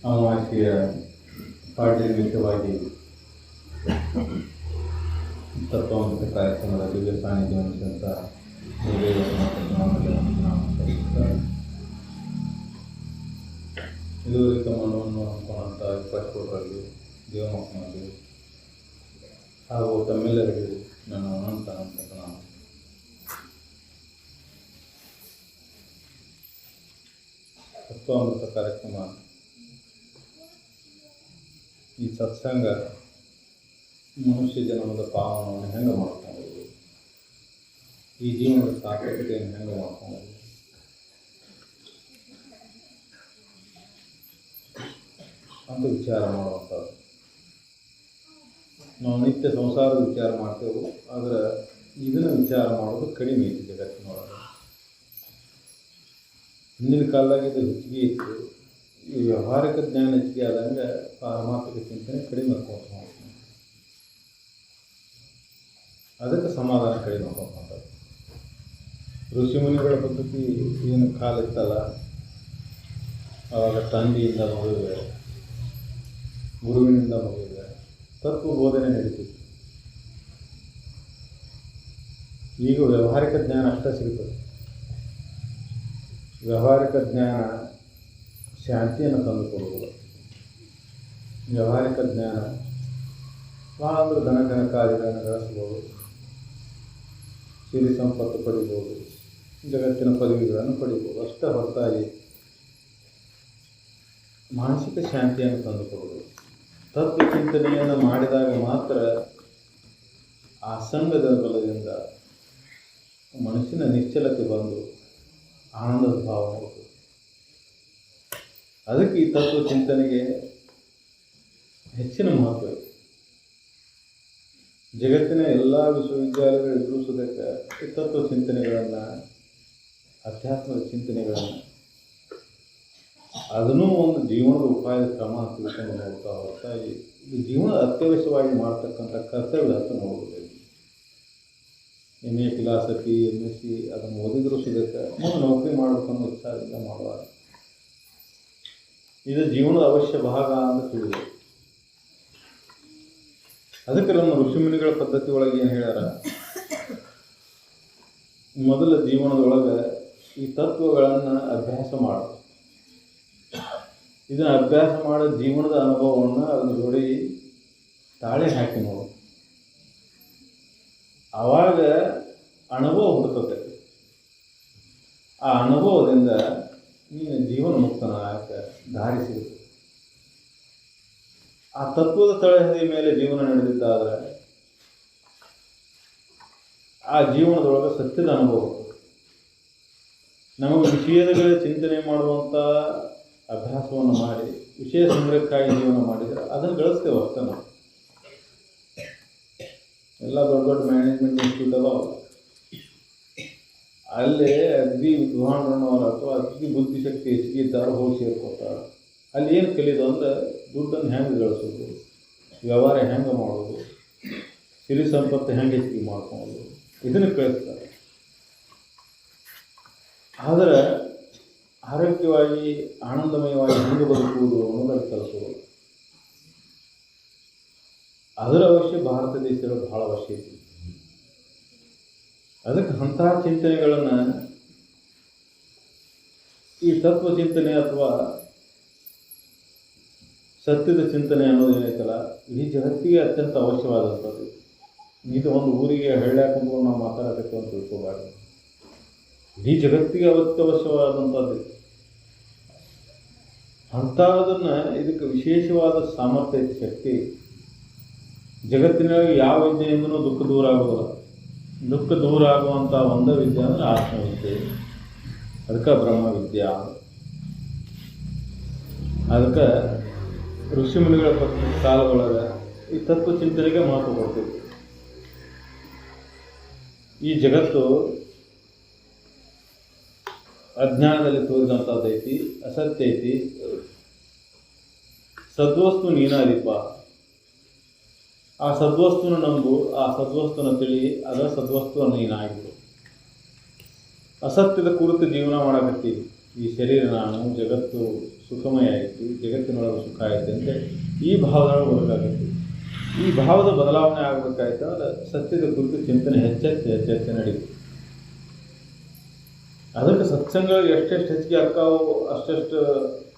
ಅಮಾವಾಸ್ಯೆಯ ಪಾಠ್ಯ ನಿಮಿತ್ತವಾಗಿ ತತ್ವಾಂಶ ಕಾರ್ಯಕ್ರಮದ ದಿವ್ಯ ಸಾನ್ನಿಧ್ಯ ಇದುವರೆಗೆ ಮನವನ್ನು ಅನ್ಕೊಂಡಂಥ 24ರಲ್ಲಿ ದೇವಮಕ್ಕಳಿಗೆ ಹಾಗೂ ತಮ್ಮೆಲ್ಲರಿಗೂ ನನ್ನ ಅನಂತ ಪ್ರಣಾಮ. ತತ್ವಾಮೃತ ಕಾರ್ಯಕ್ರಮ, ಈ ಸತ್ಸಂಗ ಮನುಷ್ಯ ಜನ್ಮದ ಪಾವನವನ್ನು ಹೆಂಗೆ ಮಾಡ್ಕೊಂಡು, ಈ ಜೀವನದ ಸಾರ್ಥಕತೆಯನ್ನು ಹೆಂಗೆ ಮಾಡ್ಕೊಂಡು ಅಂತ ವಿಚಾರ ಮಾಡುವಂಥದ್ದು. ನಾವು ನಿತ್ಯ ಸಂಸಾರದ ವಿಚಾರ ಮಾಡ್ತೇವೆ, ಆದರೆ ಇದನ್ನು ವಿಚಾರ ಮಾಡೋದು ಕಡಿಮೆ ಐತಿ ಜಗತ್ತಿನೊಳಗೆ. ಹಿಂದಿನ ಕಾಲದಾಗ ಇದು ಹೆಚ್ಚಿಗೆ ಇತ್ತು. ಈ ವ್ಯಾವಹಾರಿಕ ಜ್ಞಾನ ಹೆಚ್ಚಿಗೆ ಆದಂಗೆ ಪಾರಮಾರ್ಥಿಕ ಚಿಂತನೆ ಕಡಿಮೆ ಮಾಡ್ಕೊಂಡು ಅದಕ್ಕೆ ಸಮಾಧಾನ ಕಡಿಮೆ ಮಾಡ್ಕೊಂಡು ಋಷಿಮುನಿಗಳ ಪದ್ಧತಿ ಏನು ಕಾಲಿತ್ತಲ್ಲ, ಆವಾಗ ತಂದೆಯಿಂದ ಮಗುವಿಗೆ, ಗುರುವಿನಿಂದ ಮಗುವಿಗೆ ತತ್ವ ಬೋಧನೆ ನಡೀತಿತ್ತು. ಈಗ ವ್ಯಾವಹಾರಿಕ ಜ್ಞಾನ ಅಷ್ಟೇ ಸಿಗ್ತದೆ. ವ್ಯಾವಹಾರಿಕ ಜ್ಞಾನ ಶಾಂತಿಯನ್ನು ತಂದುಕೊಡುವುದಿಲ್ಲ. ವ್ಯಾವಹಾರಿಕ ಜ್ಞಾನ ಭಾಳ ಅಂದ್ರೆ ಧನಕಾದಿಗಳನ್ನು ಗಳಿಸ್ಬೋದು, ಸಿರಿ ಸಂಪತ್ತು ಪಡಿಬೋದು, ಜಗತ್ತಿನ ಪದವಿಗಳನ್ನು ಪಡಿಬೋದು. ಅಷ್ಟೇ ಹೊರತಾಗಿ ಮಾನಸಿಕ ಶಾಂತಿಯನ್ನು ತಂದುಕೊಡುವುದು. ತತ್ವ ಚಿಂತನೆಯನ್ನು ಮಾಡಿದಾಗ ಮಾತ್ರ ಆ ಸಂಘದ ಬಲದಿಂದ ಮನಸ್ಸಿನ ನಿಶ್ಚಲತೆ ಬಂದು ಆನಂದದ ಭಾವ ಹೋಗುತ್ತದೆ. ಅದಕ್ಕೆ ಈ ತತ್ವ ಚಿಂತನೆಗೆ ಹೆಚ್ಚಿನ ಮಹತ್ವ ಇದೆ. ಜಗತ್ತಿನ ಎಲ್ಲ ವಿಶ್ವವಿದ್ಯಾಲಯಗಳು ಎದುರಿಸೋದಕ್ಕೆ ಈ ತತ್ವ ಚಿಂತನೆಗಳನ್ನು, ಅಧ್ಯಾತ್ಮದ ಚಿಂತನೆಗಳನ್ನು ಅದನ್ನೂ ಒಂದು ಜೀವನದ ಉಪಾಯದ ಕ್ರಮ ಅಂತ ತಿಳ್ಕೊಂಡು ನೋಡ್ತಾ ಹೊರತಾಗಿ ಇದು ಜೀವನದ ಅತ್ಯವಶ್ಯವಾಗಿ ಮಾಡ್ತಕ್ಕಂಥ ಕರ್ತವ್ಯ ಅಂತ ನೋಡೋದು. MA ಫಿಲಾಸಫಿ, MSc ಅದನ್ನು ಓದಿದ್ರು ಸಿಗಕ್ಕೆ ಮುಂದೆ ನೌಕರಿ ಮಾಡಬೇಕನ್ನೋ ಉತ್ಸಾಹದಿಂದ ಮಾಡುವಾಗ ಇದು ಜೀವನದ ಅವಶ್ಯ ಭಾಗ ಅಂತ ತಿಳಿದು. ಅದಕ್ಕೆ ನಮ್ಮ ಋಷಿಮುನಿಗಳ ಪದ್ಧತಿ ಒಳಗೆ ಏನು ಹೇಳ್ಯಾರ, ಮೊದಲ ಜೀವನದೊಳಗೆ ಈ ತತ್ವಗಳನ್ನು ಅಭ್ಯಾಸ ಮಾಡು. ಇದನ್ನು ಅಭ್ಯಾಸ ಮಾಡೋ ಜೀವನದ ಅನುಭವವನ್ನು ಅದರ ಜೋಡಿ ತಾಳೆ ಹಾಕಿ ನೋಡು. ಆವಾಗ ಅನುಭವ ಹುಡುಕತ್ತೆ. ಆ ಅನುಭವದಿಂದ ನೀನು ಜೀವನ ಮುಕ್ತನಾಗಕ್ಕೆ ದಾರಿ ಸಿಗುತ್ತೆ. ಆ ತತ್ವದ ತಳಹದಿ ಮೇಲೆ ಜೀವನ ನಡೆದಿದ್ದಾದರೆ ಆ ಜೀವನದೊಳಗೆ ಸತ್ಯದ ಅನುಭವ. ನಮಗೆ ವಿಷಯಗಳ ಚಿಂತನೆ ಮಾಡುವಂಥ ಅಭ್ಯಾಸವನ್ನು ಮಾಡಿ ವಿಷಯ ಸಂಗ್ರಹಕ್ಕಾಗಿ ಜೀವನ ಮಾಡಿದರೆ ಅದನ್ನು ಗಳಿಸ್ತೇವೆ ಅಷ್ಟೇ. ನಾವು ಎಲ್ಲ ದೊಡ್ಡ ದೊಡ್ಡ ಮ್ಯಾನೇಜ್ಮೆಂಟ್ ಇನ್ಸ್ಟಿಟ್ಯೂಟ್ ಅದಾವ, ಅಲ್ಲೇ ಅಗ್ದಿ ವಿದ್ವಾಂಸರನ್ನವರು ಅಥವಾ ಅಗ್ದಿ ಬುದ್ಧಿಶಕ್ತಿ ಹೆಚ್ಚಿಗೆ ಇದ್ದಾರೆ ಹೋಗಿ ಸೇರ್ಕೊತಾರೆ. ಅಲ್ಲಿ ಏನು ಕಲಿಯೋದು ಅಂದರೆ ದುಡ್ಡನ್ನು ಹೆಂಗೆ ಗಳಿಸೋದು, ವ್ಯವಹಾರ ಹೆಂಗೆ ಮಾಡೋದು, ಸಿರಿ ಸಂಪತ್ತು ಹೆಂಗೆ ಹೆಚ್ಚಿಗೆ ಮಾಡ್ಕೊಳ್ಳೋದು, ಇದನ್ನು ಕಲಿಸ್ತಾರೆ. ಆದರೆ ಆರೋಗ್ಯವಾಗಿ ಆನಂದಮಯವಾಗಿ ಹೆಂಗೆ ಬದುಕುವುದು ಅನ್ನೋದನ್ನು ಕಲಿಸೋದು, ಅದರ ಅವಶ್ಯ ಭಾರತ ದೇಶದಲ್ಲಿ ಬಹಳ ಅವಶ್ಯ ಐತಿ. ಅದಕ್ಕೆ ಅಂತಹ ಚಿಂತನೆಗಳನ್ನು ಈ ತತ್ವ ಚಿಂತನೆ ಅಥವಾ ಸತ್ಯದ ಚಿಂತನೆ ಅನ್ನೋದು ಏನೈತಲ್ಲ, ಇಡೀ ಜಗತ್ತಿಗೆ ಅತ್ಯಂತ ಅವಶ್ಯವಾದಂಥದ್ದು. ಇದು ಒಂದು ಊರಿಗೆ ಹಳ್ಳ್ಯಾಗ ಕುಂತ್ಕೊಂಡು ನಾವು ಮಾತಾಡಬೇಕು ಅಂತ ತಿಳ್ಕೋಬಾರ್ದು. ಇಡೀ ಜಗತ್ತಿಗೆ ಅವಶ್ಯವಾದಂಥದ್ದು. ಅಂಥದನ್ನು ಇದಕ್ಕೆ ವಿಶೇಷವಾದ ಸಾಮರ್ಥ್ಯ ಐತಿ, ಶಕ್ತಿ. ಜಗತ್ತಿನಲ್ಲಿ ಯಾವ ವಿದ್ಯೆಯಿಂದಲೂ ದುಃಖ ದೂರ ಆಗೋದಿಲ್ಲ. ದುಃಖ ದೂರ ಆಗುವಂಥ ಒಂದೇ ವಿದ್ಯೆ ಅಂದರೆ ಆತ್ಮವಿದ್ಯೆ. ಅದಕ್ಕೆ ಬ್ರಹ್ಮವಿದ್ಯಾ. ಅದಕ್ಕೆ ಋಷಿಮುನಿಗಳ ಕಾಲದೊಳಗೆ ಈ ತತ್ವ ಚಿಂತನೆಗೆ ಮಹತ್ವ ಕೊಡ್ತೀವಿ. ಈ ಜಗತ್ತು ಅಜ್ಞಾನದಲ್ಲಿ ತೋರಿದಂಥದ್ದು ಐತಿ, ಅಸತ್ಯ ಐತಿ. ಸದ್ವಸ್ತು ನೀನಾದೀಪ. ಆ ಸದ್ವಸ್ತುನ ನಂಬು, ಆ ಸದ್ವಸ್ತುನ ತಿಳಿ, ಅದ ಸದ್ವಸ್ತು ನೀನಾಗಿತ್ತು. ಅಸತ್ಯದ ಕುರಿತು ಜೀವನ ಮಾಡಕತ್ತೀವಿ. ಈ ಶರೀರ ನಾನು, ಜಗತ್ತು ಸುಖಮಯ ಐತಿ, ಜಗತ್ತಿನೊಳಗೆ ಸುಖ ಐತಿ ಅಂತ ಈ ಭಾವದೊಳಗೆ ಬರಬೇಕಾಗೈತಿ. ಈ ಭಾವದ ಬದಲಾವಣೆ ಆಗಬೇಕಾಯ್ತು ಅಂದ್ರೆ ಸತ್ಯದ ಕುರಿತು ಚಿಂತನೆ ಹೆಚ್ಚೆಚ್ಚು ನಡೀತು. ಅದಕ್ಕೆ ಸತ್ಸಂಗಗಳು ಎಷ್ಟೆಷ್ಟು ಹೆಚ್ಚಿಗೆ ಹಾಕಾವು ಅಷ್ಟೆಷ್ಟು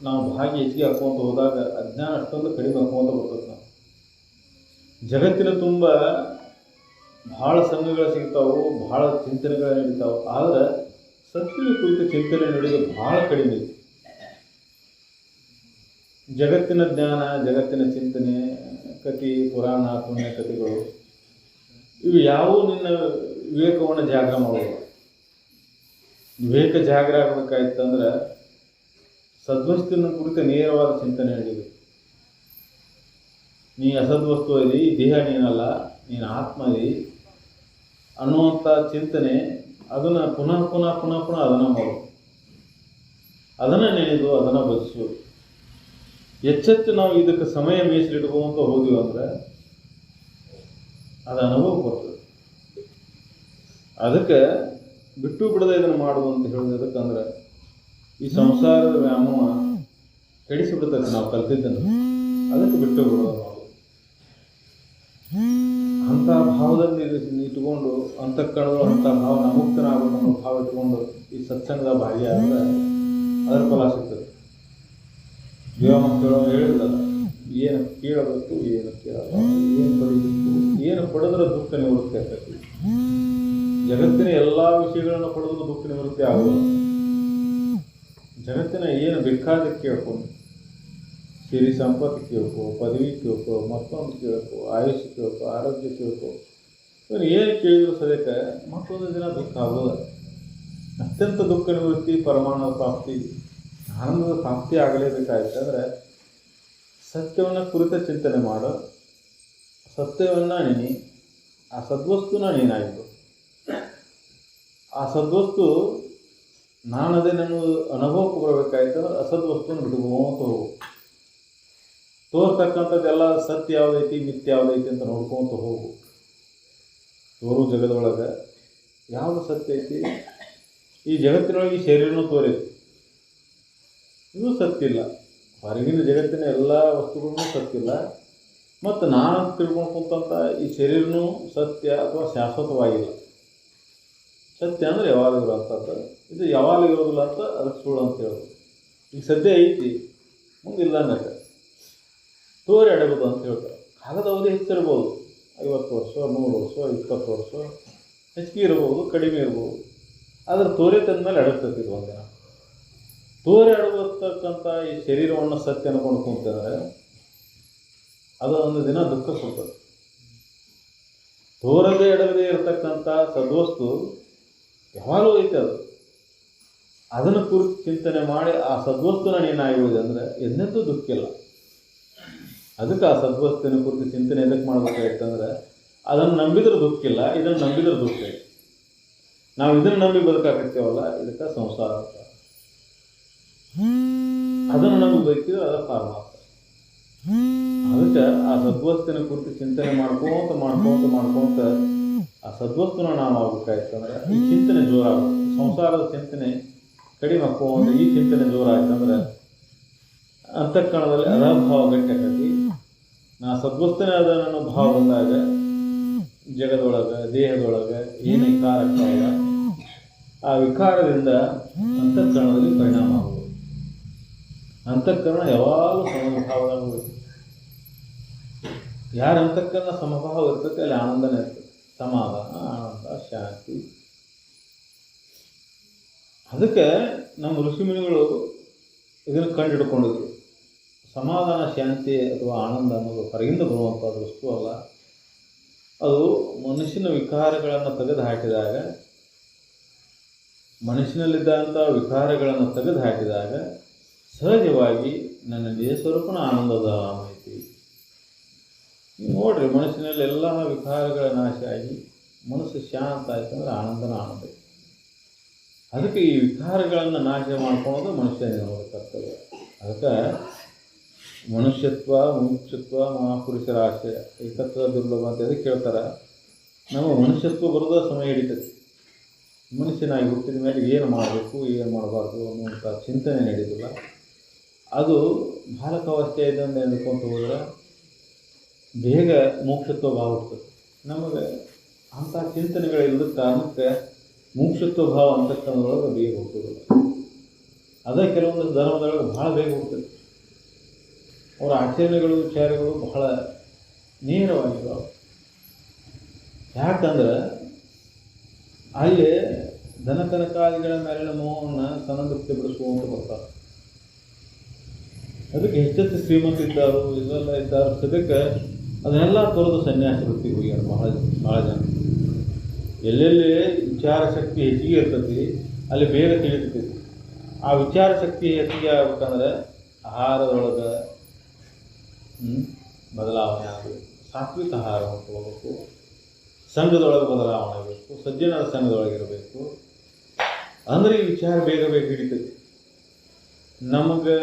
ನಾವು ಭಾಗಿ ಹೆಚ್ಚಿಗೆ ಹಾಕ್ಕೊಂತ ಹೋದಾಗ ಅಜ್ಞಾನ ಅಷ್ಟೊಂದು ಕಡಿಮೆ ಹಾಕ್ಕೊಂತ ಬರ್ತದೆ. ನಾವು ಜಗತ್ತಿನ ತುಂಬ ಭಾಳ ಸಂಘಗಳು ಸಿಗ್ತಾವೆ, ಭಾಳ ಚಿಂತನೆಗಳು ನಡೀತಾವೆ. ಆದರೆ ಸತ್ಯದ ಕುರಿತು ಚಿಂತನೆ ನಡೆಯೋದು ಭಾಳ ಕಡಿಮೆ ಇದೆ. ಜಗತ್ತಿನ ಜ್ಞಾನ, ಜಗತ್ತಿನ ಚಿಂತನೆ, ಕಥೆ, ಪುರಾಣ, ಪುಣ್ಯ ಕಥೆಗಳು ಇವು ಯಾವುವು ನಿನ್ನ ವಿವೇಕವನ್ನು ಜಾಗರ ಮಾಡೋದು. ವಿವೇಕ ಜಾಗರ ಆಗಬೇಕಾಯ್ತಂದ್ರೆ ಸದ್ವಸ್ತುವಿನ ಕುರಿತು ನೇರವಾದ ಚಿಂತನೆ ನಡೀಬೇಕು. ನೀ ಅಸದ್ವಸ್ತು ಇದಿ, ದೇಹ ನೀನಲ್ಲ, ನೀನು ಆತ್ಮ ಇದಿ ಅನ್ನುವಂಥ ಚಿಂತನೆ ಅದನ್ನು ಪುನಃ ಪುನಃ ಪುನಃ ಪುನಃ ಅದನ್ನು ಮಾಡು, ಅದನ್ನು ನೆನೆದು ಅದನ್ನು ಬದಿಸು. ಹೆಚ್ಚೆಚ್ಚು ನಾವು ಇದಕ್ಕೆ ಸಮಯ ಮೀಸಲಿಟ್ಕೊಂತ ಹೋದಿವಿ ಅಂದರೆ ಅದು ಅನುಭವ ಬರ್ತದೆ. ಅದಕ್ಕೆ ಬಿಟ್ಟು ಬಿಡದೆ ಇದನ್ನು ಮಾಡುವುದು ಅಂತ ಹೇಳೋದು ಎದಕ್ಕಂದ್ರೆ ಈ ಸಂಸಾರದ ವ್ಯಾಮೋಹ ಕೆಡಿಸಿಬಿಡ್ತೈತೆ ನಾವು ಕಲ್ತಿದ್ದನ್ನು. ಅದಕ್ಕೆ ಬಿಟ್ಟು ಬಿಡೋದು ನಾವು ಅಂಥ ಭಾವದಲ್ಲಿ ಇಟ್ಕೊಂಡು ಅಂತಃಕರಣಗಳು ಅಂಥ ಭಾವ ಮುಕ್ತನಾಗಬೇಕು ಅನ್ನೋ ಭಾವ ಇಟ್ಕೊಂಡು ಈ ಸತ್ಸಂಗದ ಭಾಗಿಯಾದರೆ ಅದರ ಫಲ ಸಿಗ್ತದೆ. ದೇವಮಕ್ಕಳು ಹೇಳಿದಲ್ಲ, ಏನು ಕೇಳಬೇಕು, ಏನು ಕೇಳಬಾರದು, ಏನು ಪಡೀಬೇಕು, ಏನು ಪಡೆದ್ರೆ ದುಃಖ ನಿವೃತ್ತಿ ಆಗ್ತೈತಿ. ಜಗತ್ತಿನ ಎಲ್ಲ ವಿಷಯಗಳನ್ನು ಪಡೆದ್ರು ದುಃಖ ನಿವೃತ್ತಿ ಆಗೋದು. ಜಗತ್ತಿನ ಏನು ಬೇಕಾದ ಕೇಳ್ಕೊಂಡು, ಸಿರಿ ಸಂಪತ್ತು ಕೇಳ್ಕೊ, ಪದವಿ ಕೇಳ್ಕೊ, ಮತ್ತೊಂದು ಕೇಳ್ಕೊ, ಆಯುಷ್ಯ ಕೇಳ್ಕೊ, ಆರೋಗ್ಯ ಕೇಳ್ಕೊ, ಏನು ಕೇಳಿದ್ರು ಸದ್ಯಕ್ಕೆ ಮತ್ತೊಂದು ದಿನ ದುಃಖ ಆಗೋದು. ಅತ್ಯಂತ ದುಃಖ ನಿವೃತ್ತಿ, ಪರಮಾನಂದ ಪ್ರಾಪ್ತಿ, ಆನಂದದ ಪ್ರಾಪ್ತಿ ಆಗಲೇಬೇಕಾಯ್ತಂದ್ರೆ ಸತ್ಯವನ್ನು ಕುರಿತ ಚಿಂತನೆ ಮಾಡು, ಸತ್ಯವನ್ನು ನೆನಿ, ಆ ಸದ್ವಸ್ತುನ ನೀನಾಗಿದ್ದು. ಆ ಸದ್ವಸ್ತು ನಾನದೇ ನನ್ನ ಅನುಭವಕ್ಕೆ ಬರಬೇಕಾಯ್ತಂದ್ರೆ ಅಸದ್ವಸ್ತುನ ಬಿಟ್ಕೊಂತ ಹೋಗು. ತೋರ್ತಕ್ಕಂಥದ್ದೆಲ್ಲ ಸತ್ಯ ಯಾವುದೈತಿ, ಮಿಥ್ಯ ಯಾವುದೈತಿ ಅಂತ ನೋಡ್ಕೊಂತ ಹೋಗು. ತೋರು ಜಗದೊಳಗೆ ಯಾವುದು ಸತ್ಯ ಐತಿ? ಈ ಜಗತ್ತಿನೊಳಗೆ ಶರೀರನೂ ತೋರೈತಿ, ಇದು ಸತ್ತಿಲ್ಲ. ಹೊರಗಿನ ಜಗತ್ತಿನ ಎಲ್ಲ ವಸ್ತುಗಳನ್ನೂ ಸತ್ತಿಲ್ಲ. ಮತ್ತು ನಾನು ತಿಳ್ಕೊಂಡು ಕುಂತಂಥ ಈ ಶರೀರನೂ ಸತ್ಯ ಅಥವಾ ಶಾಶ್ವತವಾಗಿಲ್ಲ. ಸತ್ಯ ಅಂದರೆ ಯಾವಾಗ ಇರೋಂಥದ್ದು, ಇದು ಯಾವಾಗ ಇರೋದಿಲ್ಲ ಅಂತ ಅದಕ್ಕೆ ಸುಳ್ಳು ಅಂತ ಹೇಳೋದು. ಈಗ ಸದ್ಯ ಐತಿ, ಮುಂದಿಲ್ಲ ಅನ್ನಕ್ಕೆ ತೋರಿ ಅಡಗೋದು ಅಂತ ಹೇಳ್ತಾರೆ. ಕಾಲದ ಅವಧಿ ಹೆಚ್ಚಿರ್ಬೋದು, 50 ವರ್ಷ, 100 ವರ್ಷ, 20 ವರ್ಷ ಹೆಚ್ಚಿಗೆ ಇರ್ಬೋದು, ಕಡಿಮೆ ಇರ್ಬೋದು. ಆದರೆ ತೋರೆ ತಂದಮೇಲೆ ಅಡಗ್ತೈತಿ ಇದು ಒಂದಿನ. ತೋರೆ ಅಡಗತಕ್ಕಂಥ ಈ ಶರೀರವನ್ನು ಸತ್ಯ ಅನ್ಕೊಂಡು ಕುಂತಂದರೆ ಅದು ಒಂದು ದಿನ ದುಃಖ ಕೊಡ್ತದೆ. ತೋರದೇ ಎಡಗದೇ ಇರತಕ್ಕಂಥ ಸದ್ವಸ್ತು ಯಾವಾಗಲೂ ಐತೆ. ಅದನ್ನು ಕುರಿತು ಚಿಂತನೆ ಮಾಡಿ ಆ ಸದ್ವಸ್ತುನ ನೀನಾಗಿರುವುದು ಅಂದರೆ ಎಂದೆಂದೂ ದುಃಖ ಇಲ್ಲ. ಅದಕ್ಕೆ ಆ ಸದ್ವಸ್ತುವಿನ ಕುರಿತು ಚಿಂತನೆ ಎದಕ್ಕೆ ಮಾಡಬೇಕಾಯ್ತಂದ್ರೆ ಅದನ್ನು ನಂಬಿದ್ರೆ ದುಃಖ ಇಲ್ಲ, ಇದನ್ನು ನಂಬಿದ್ರೆ ದುಃಖ ಐತೆ. ನಾವು ಇದನ್ನು ನಂಬಿ ಬದುಕಾಕತ್ತೇವಲ್ಲ, ಇದಕ್ಕೆ ಸಂಸಾರ ಅಂತ. ಅದನ್ನು ನಂಬಿ ಬದುಕಿದ್ರೆ ಅದ ಪಾರಮಾರ್ಥ. ಅದಕ್ಕೆ ಆ ಸದ್ವಸ್ತುವಿನ ಕುರಿತು ಚಿಂತನೆ ಮಾಡ್ಕೊಂತ ಆ ಸದ್ವಸ್ತುನ ನಾವು ಆಗ್ಬೇಕಾಯ್ತಂದ್ರೆ ಈ ಚಿಂತನೆ ಜೋರಾಗುತ್ತೆ. ಸಂಸಾರದ ಚಿಂತನೆ ಕಡಿಮೆ ಹಾಕೋಂದ್ರೆ ಈ ಚಿಂತನೆ ಜೋರಾಯ್ತಂದ್ರೆ ಅಂತಃಕರಣದಲ್ಲಿ ಅದಾಭಾವ ಗಟ್ಟಿ ಆಕತಿ. ನಾ ಸದ್ವಸ್ತನೇ ಅದ ಅನ್ನೋ ಭಾವ ಬಂದಾಗ ಜಗದೊಳಗೆ, ದೇಹದೊಳಗೆ ಏನು ವಿಕಾರ ಆಗ್ತಾವಲ್ಲ, ಆ ವಿಕಾರದಿಂದ ಅಂತಃಕರಣದಲ್ಲಿ ಪರಿಣಾಮ ಆಗುವುದು. ಅಂತಃಕರಣ ಯಾವಾಗಲೂ ಸಮಭಾವದಾಗ ಹೋಗುತ್ತೆ. ಯಾರ ಅಂತಃಕರಣ ಸಮಭಾವ ಇರ್ತೈತೆ ಅಲ್ಲಿ ಆನಂದನೇ ಇರ್ತದೆ. ಸಮಾಧಾನ, ಆನಂದ, ಶಾಂತಿ. ಅದಕ್ಕೆ ನಮ್ಮ ಋಷಿಮುನಿಗಳು ಇದನ್ನು ಕಂಡು ಹಿಡ್ಕೊಂಡಿದ್ರು. ಸಮಾಧಾನ, ಶಾಂತಿ ಅಥವಾ ಆನಂದ ಅನ್ನೋದು ಹೊರಗಿಂದ ಬರುವಂಥದ್ದು ವಸ್ತು ಅಲ್ಲ. ಅದು ಮನುಷ್ಯನ ವಿಕಾರಗಳನ್ನು ತೆಗೆದು ಹಾಕಿದಾಗ, ಮನುಷ್ಯನಲ್ಲಿದ್ದಂಥ ವಿಕಾರಗಳನ್ನು ತೆಗೆದು ಹಾಕಿದಾಗ ಸಹಜವಾಗಿ ನನ್ನ ನಿಜ ಸ್ವರೂಪನ ಆನಂದದ ಐತಿ. ನೀವು ನೋಡ್ರಿ, ಮನುಷ್ಯನಲ್ಲಿ ಎಲ್ಲ ವಿಕಾರಗಳ ನಾಶ ಆಗಿ ಮನಸ್ಸು ಶಾಂತ ಆಯ್ತಂದ್ರೆ ಆನಂದನ ಆನಂದ. ಅದಕ್ಕೆ ಈ ವಿಕಾರಗಳನ್ನು ನಾಶ ಮಾಡ್ಕೊಳ್ಳೋದು ಮನುಷ್ಯನ ಕರ್ತವ್ಯ. ಅದಕ್ಕೆ ಮನುಷ್ಯತ್ವ, ಮುಮುಕ್ಷತ್ವ, ಮಹಾಪುರುಷರ ಆಶಯ, ಈ 'ಏಕತ್ವ' 'ದುರ್ಲಭ' ಅಂತ ಅದಕ್ಕೆ ಹೇಳ್ತಾರೆ. ನಮ್ಮ ಮನುಷ್ಯತ್ವ ಬರೋದ ಸಮಯ ಹಿಡಿತೈತಿ. 'ಏಕತ್ವ' 'ದುರ್ಲಭ' 'ಏಕತ್ವ' 'ಮಹಾಪುರುಷರ ಆಶಯ, 'ಏಕತ್ವ' 'ದುರ್ಲಭ' ಅಂತ ಅದಕ್ಕೆ ಹೇಳ್ತಾರೆ. ನಮ್ಮ ಮನುಷ್ಯತ್ವ ಬರೋದ ಸಮಯ ಹಿಡಿತೈತಿ. 'ಏಕತ್ವ' 'ದುರ್ಲಭ' ಮನುಷ್ಯನಾಗಿ ಹುಟ್ಟಿದ ಮೇಲೆ ಏನು ಮಾಡಬೇಕು ಏನು ಮಾಡಬಾರ್ದು ಅನ್ನುವಂಥ ಚಿಂತನೆ ನಡೆಯೋದಿಲ್ಲ. ಅದು ಬಾಲಕಾವಸ್ಥೆಯಿಂದ ಎದ್ಕೊಂತ ಹೋದ್ರೆ ಬೇಗ ಮೋಕ್ಷತ್ವ ಭಾವ ಹುಡ್ತದೆ. ನಮಗೆ ಅಂಥ ಚಿಂತನೆಗಳಿಲ್ಲದ ಕಾರಣಕ್ಕೆ ಮೋಕ್ಷತ್ವ ಭಾವ ಅಂತಕ್ಕಂಥದ್ರೊಳಗೆ ಬೇಗ ಹುಟ್ಟೋದಿಲ್ಲ. ಅದೇ ಕೆಲವೊಂದು ಧರ್ಮದೊಳಗೆ ಭಾಳ ಬೇಗ ಹುಡ್ತದೆ. ಅವರ ಆಚರಣೆಗಳು ವಿಚಾರಗಳು ಬಹಳ ನೇರವಾಗಿದ್ದಾವೆ. ಯಾಕಂದ್ರೆ ಅಲ್ಲಿ ಧನಕನಕಾದಿಗಳ ಮೇಲಿನ ಮೋಹವನ್ನು ಸನಂದೃಪ್ತಿ ಬಿಡಿಸುವಂತ ಬರ್ತಾರೆ. ಅದಕ್ಕೆ ಹೆಚ್ಚೆಚ್ಚು ಶ್ರೀಮಂತ ಇದ್ದಾರು ಇದೆಲ್ಲ ಇದ್ದಾರೆ ಸದ್ಯಕ್ಕೆ ಅದನ್ನೆಲ್ಲ ತೊರೆದು ಸನ್ಯಾಸ ವೃತ್ತಿಗೆ ಹೋಗ್ಯಾರ ಭಾಳ ಜನ. ಎಲ್ಲೆಲ್ಲಿ ವಿಚಾರ ಶಕ್ತಿ ಹೆಚ್ಚಿಗೆ ಇರ್ತೈತಿ ಅಲ್ಲಿ ಬೇಗ ತಿಳಿತೈತಿ. ಆ ವಿಚಾರ ಶಕ್ತಿ ಹೆಚ್ಚಿಗೆ ಆಗ್ಬೇಕಂದ್ರೆ ಆಹಾರದೊಳಗೆ ಬದಲಾವಣೆ ಆಗಬೇಕು. ಸಾತ್ವಿಕ ಆಹಾರವನ್ನು ತಗೋಬೇಕು. ಸಂಘದೊಳಗೆ ಬದಲಾವಣೆ ಆಗಬೇಕು. ಸಜ್ಜನರ ಸಂಘದೊಳಗಿರಬೇಕು. ಅಂದರೆ ಈ ವಿಚಾರ ಬೇಗ ಬೇಗ ಹಿಡಿತೈತಿ. ನಮಗೆ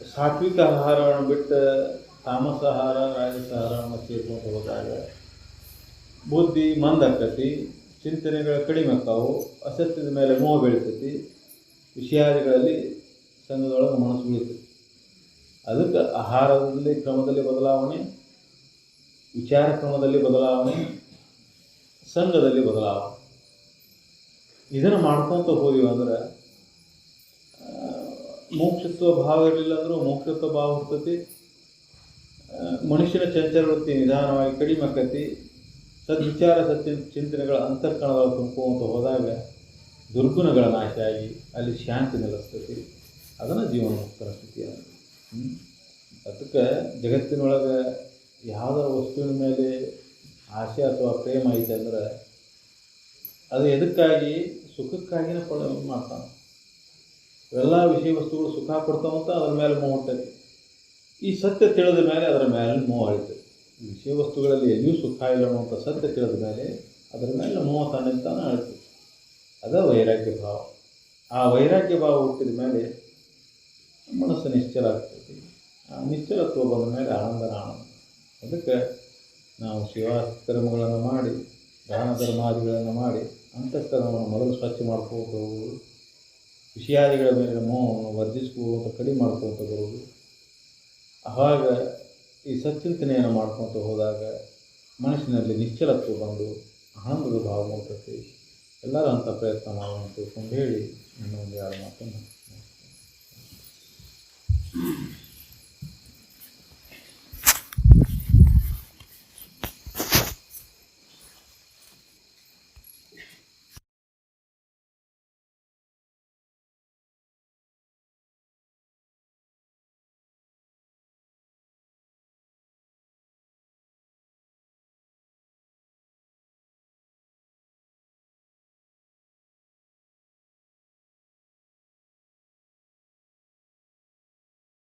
ಸಾತ್ವಿಕ ಆಹಾರವನ್ನು ಬಿಟ್ಟು ತಾಮಸ ಆಹಾರ ರಾಜಸ ಆಹಾರವನ್ನು ಸೇರ್ಕೊಂಡು ಹೋದಾಗ ಬುದ್ಧಿ ಮಂದಾಕತಿ, ಚಿಂತನೆಗಳು ಕಡಿಮೆ ಆಕ್ಕಾವು, ಅಸತ್ಯದ ಮೇಲೆ ಮೋಹ ಬೆಳೀತೈತಿ, ವಿಷಯಾದಿಗಳಲ್ಲಿ ಸಂಘದೊಳಗೆ ಮನಸ್ಸು ಬೀಳ್ತೈತಿ. ಅದಕ್ಕೆ ಆಹಾರದಲ್ಲಿ ಕ್ರಮದಲ್ಲಿ ಬದಲಾವಣೆ, ವಿಚಾರ ಕ್ರಮದಲ್ಲಿ ಬದಲಾವಣೆ, ಸಂಘದಲ್ಲಿ ಬದಲಾವಣೆ. ಇದನ್ನು ಮಾಡ್ಕೊತ ಹೋದಿವಿ ಅಂದ್ರೆ ಮೋಕ್ಷತ್ವ ಭಾವ ಇರಲಿಲ್ಲ ಅಂದರೂ ಮೋಕ್ಷತ್ವ ಭಾವ ಹುಡ್ತೈತಿ. ಮನುಷ್ಯನ ಚಂಚಲ ವೃತ್ತಿ ನಿಧಾನವಾಗಿ ಕಡಿಮೆ ಆಕತಿ. ಸದ್ವಿಚಾರ ಚಿಂತನೆಗಳ ಅಂತಃಕರಣಗಳು ತುಂಬ್ಕೊಂತ ಹೋದಾಗ ದುರ್ಗುಣಗಳ ನಾಶ ಆಗಿ ಅಲ್ಲಿ ಶಾಂತಿ ನೆಲೆಸ್ತೈತಿ. ಅದನ್ನು ಜೀವನ ಮುಕ್ತರ ಸ್ಥಿತಿ ಅಂತ. ಅದಕ್ಕೆ ಜಗತ್ತಿನೊಳಗೆ ಯಾವುದರ ವಸ್ತುವಿನ ಮೇಲೆ ಆಸೆ ಅಥವಾ ಪ್ರೇಮ ಐತೆ ಅಂದ್ರೆ ಅದು ಎದಕ್ಕಾಗಿ ಸುಖಕ್ಕಾಗಿನೇ ಮಾಡ್ತಾನೆ. ಎಲ್ಲ ವಿಷಯ ವಸ್ತುಗಳು ಸುಖ ಕೊಡ್ತಾವಂತ ಅದರ ಮೇಲೆ ಮೋಹ ಹುಟ್ಟೈತಿ. ಈ ಸತ್ಯ ತಿಳಿದ ಮೇಲೆ ಅದರ ಮೇಲೆ ಮೋಹ ಅಳಿತೈತಿ. ವಿಷಯ ವಸ್ತುಗಳಲ್ಲಿ ಎಲ್ಲಿಯೂ ಸುಖ ಇಲ್ಲ ಅನ್ನುವಂಥ ಸತ್ಯ ತಿಳಿದ ಮೇಲೆ ಅದರ ಮೇಲೆ ಮೋಹ ತಾನಿಂತಾನೆ ಅಳಿತೈತಿ. ಅದೇ ವೈರಾಗ್ಯ ಭಾವ. ಆ ವೈರಾಗ್ಯ ಭಾವ ಹುಟ್ಟಿದ ಮೇಲೆ ಮನಸ್ಸು ನಿಶ್ಚಲ ಆಗ್ತೈತಿ. ಆ ನಿಶ್ಚಲತ್ವ ಬಂದ ಮೇಲೆ ಆನಂದನ ಆನಂದ. ಅದಕ್ಕೆ ನಾವು ಶಿವಾಕರ್ಮಗಳನ್ನು ಮಾಡಿ ದಾನ ಧರ್ಮಾದಿಗಳನ್ನು ಮಾಡಿ ಅಂತಃಕರಣವನ್ನು ಮೊದಲು ಸ್ವಚ್ಛ ಮಾಡ್ಕೋತ ಹೋಗುವುದು, ವಿಷಯಾದಿಗಳ ಮೇಲೆ ಮೋಹವನ್ನು ವರ್ಧಿಸ್ಕೋತ ಕಡಿಮೆ ಮಾಡ್ಕೋತ ಬರುವುದು. ಆವಾಗ ಈ ಸಚ್ಚಿಂತನೆಯನ್ನು ಮಾಡ್ಕೊತ ಹೋದಾಗ ಮನಸ್ಸಿನಲ್ಲಿ ನಿಶ್ಚಲತ್ವ ಬಂದು ಆನಂದದ ಭಾವ ಮೂಡ್ತೈತಿ. ಎಲ್ಲರೂ ಅಂಥ ಪ್ರಯತ್ನ ಮಾಡೋಣ ತಿಳ್ಕೊಂಡು ಹೇಳಿ ಇನ್ನೊಂದು 2 ಮಾತನ್ನು